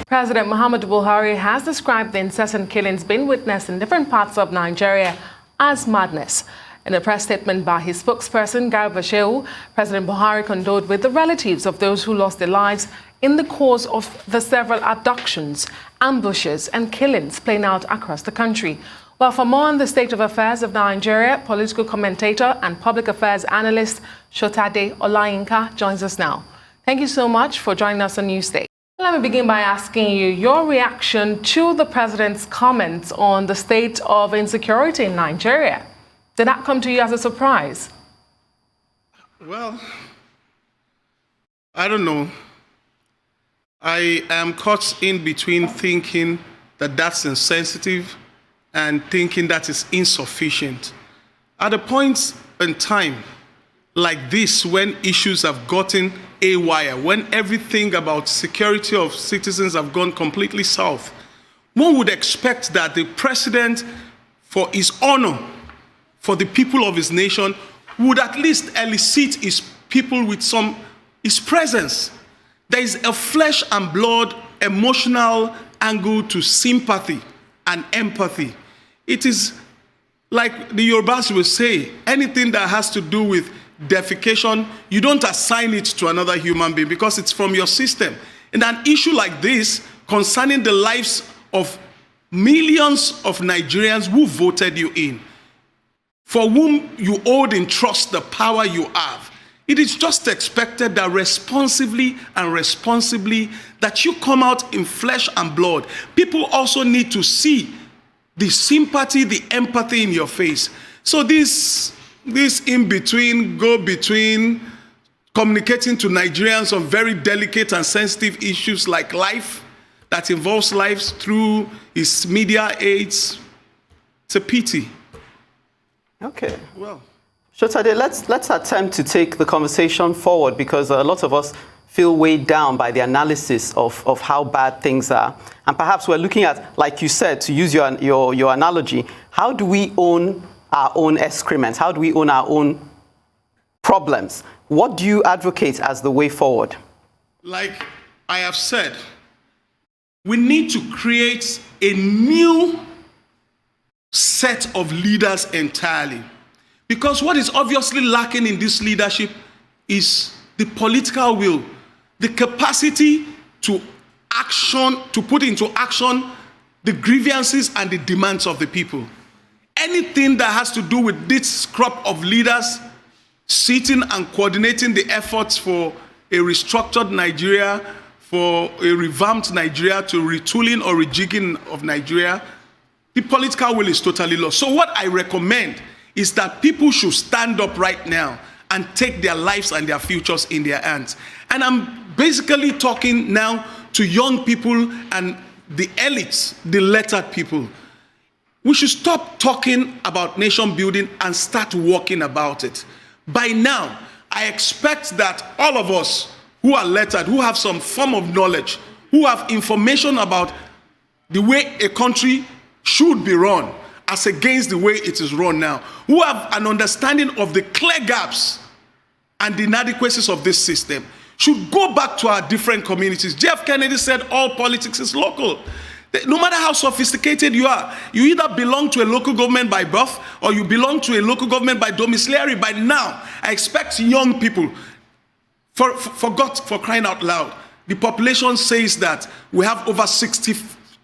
President Muhammadu Buhari has described the incessant killings being witnessed in different parts of Nigeria as madness. In a press statement by his spokesperson, Garba Shehu, President Buhari condoled with the relatives of those who lost their lives in the course of the several abductions, ambushes and killings playing out across the country. Well, for more on the state of affairs of Nigeria, political commentator and public affairs analyst Sotade Olayinka joins us now. Thank you so much for joining us on Newsday. Let me begin by asking you your reaction to the president's comments on the state of insecurity in Nigeria. Did that come to you as a surprise? Well, I don't know. I am caught in between thinking that that's insensitive and thinking that is insufficient. At a point in time like this, when issues have gotten haywire, when everything about security of citizens have gone completely south, one would expect that the president, for his honor, for the people of his nation, would at least elicit his people with his presence. There is a flesh and blood emotional angle to sympathy and empathy. It is like the Yorubas will say, anything that has to do with defecation, you don't assign it to another human being because it's from your system. And an issue like this, concerning the lives of millions of Nigerians who voted you in, for whom you hold in trust the power you have, it is just expected that responsibly that you come out in flesh and blood. People also need to see the sympathy, the empathy in your face. So this in-between, go-between, communicating to Nigerians on very delicate and sensitive issues like life, that involves lives through his media aids, it's a pity. Okay. Well, Sotade, let's attempt to take the conversation forward, because a lot of us feel weighed down by the analysis of how bad things are. And perhaps we're looking at, like you said, to use your analogy, how do we own our own excrements? How do we own our own problems? What do you advocate as the way forward? Like I have said, we need to create a new set of leaders entirely. Because what is obviously lacking in this leadership is the political will, the capacity to put into action the grievances and the demands of the people. Anything that has to do with this crop of leaders sitting and coordinating the efforts for a restructured Nigeria, for a revamped Nigeria, to retooling or rejigging of Nigeria, the political will is totally lost. So what I recommend is that people should stand up right now and take their lives and their futures in their hands. And I'm basically talking now to young people and the elites, the lettered people. We should stop talking about nation building and start working about it. By now, I expect that all of us who are lettered, who have some form of knowledge, who have information about the way a country should be run as against the way it is run now, who have an understanding of the clear gaps and the inadequacies of this system, should go back to our different communities. Jeff Kennedy said all politics is local. No matter how sophisticated you are, you either belong to a local government by birth or you belong to a local government by domiciliary. By now, I expect young people, for crying out loud, the population says that we have over 60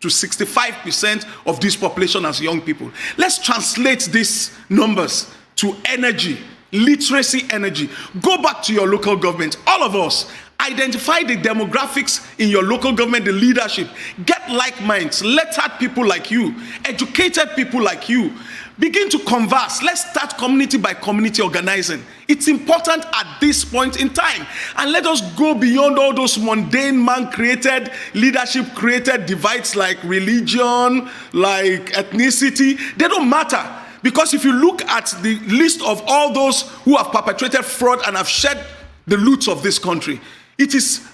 to 65% of this population as young people. Let's translate these numbers to energy, literacy energy. Go back to your local government. All of us, identify the demographics in your local government, the leadership. Get like minds, lettered people like you, educated people like you. Begin to converse. Let's start community by community organizing. It's important at this point in time. And let us go beyond all those mundane man-created, leadership-created divides like religion, like ethnicity. They don't matter. Because if you look at the list of all those who have perpetrated fraud and have shed the loot of this country, it is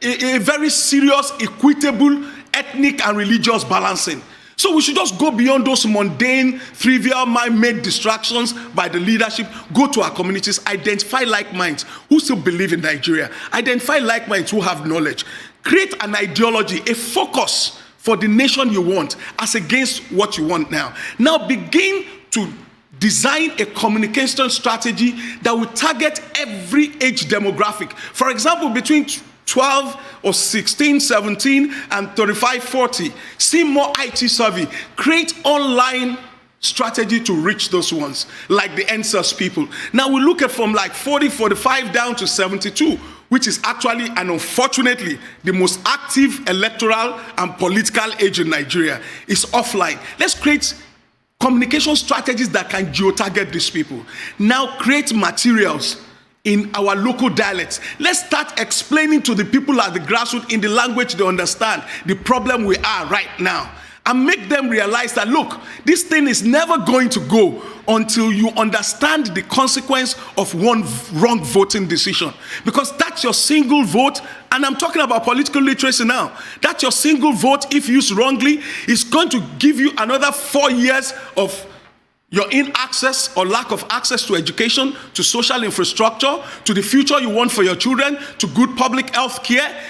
a very serious, equitable, ethnic and religious balancing. So we should just go beyond those mundane, trivial, man-made distractions by the leadership, go to our communities, identify like minds who still believe in Nigeria, identify like minds who have knowledge, Create an ideology, a focus for the nation you want as against what you want now. Now begin to design a communication strategy that will target every age demographic. For example, between 12 or 16, 17 and 35, 40. See more IT savvy. Create online strategy to reach those ones, like the NSAS people. Now we look at from like 40, 45 down to 72, which is actually and unfortunately the most active electoral and political age in Nigeria. Is offline. Let's create communication strategies that can geo-target these people. Now create materials in our local dialects. Let's start explaining to the people at the grassroots in the language they understand the problem we are right now. And make them realize that, look, this thing is never going to go until you understand the consequence of one wrong voting decision. Because that's your single vote, and I'm talking about political literacy now. That's your single vote, if used wrongly, is going to give you another 4 years of your inaccess or lack of access to education, to social infrastructure, to the future you want for your children, to good public health care,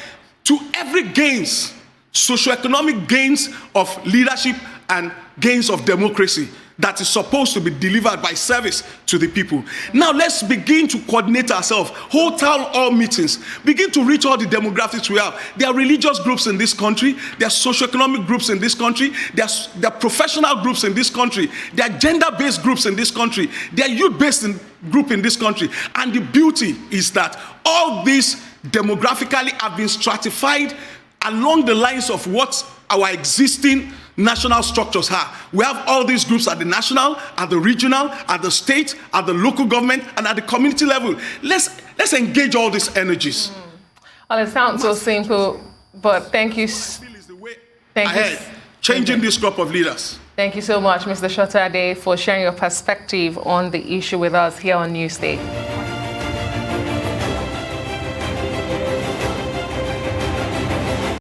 to every gains, socioeconomic gains of leadership and gains of democracy that is supposed to be delivered by service to the people. Now let's begin to coordinate ourselves, hold town hall meetings, begin to reach all the demographics we have. There are religious groups in this country, there are socioeconomic groups in this country, there are professional groups in this country, there are gender-based groups in this country, there are youth-based group in this country. And the beauty is that all these demographically have been stratified along the lines of what our existing national structures are. We have all these groups at the national, at the regional, at the state, at the local government, and at the community level. Let's engage all these energies. Well, it sounds so simple, but thank you. Thank you. Changing this crop of leaders. Thank you so much, Mr. Sotade, for sharing your perspective on the issue with us here on Newsday.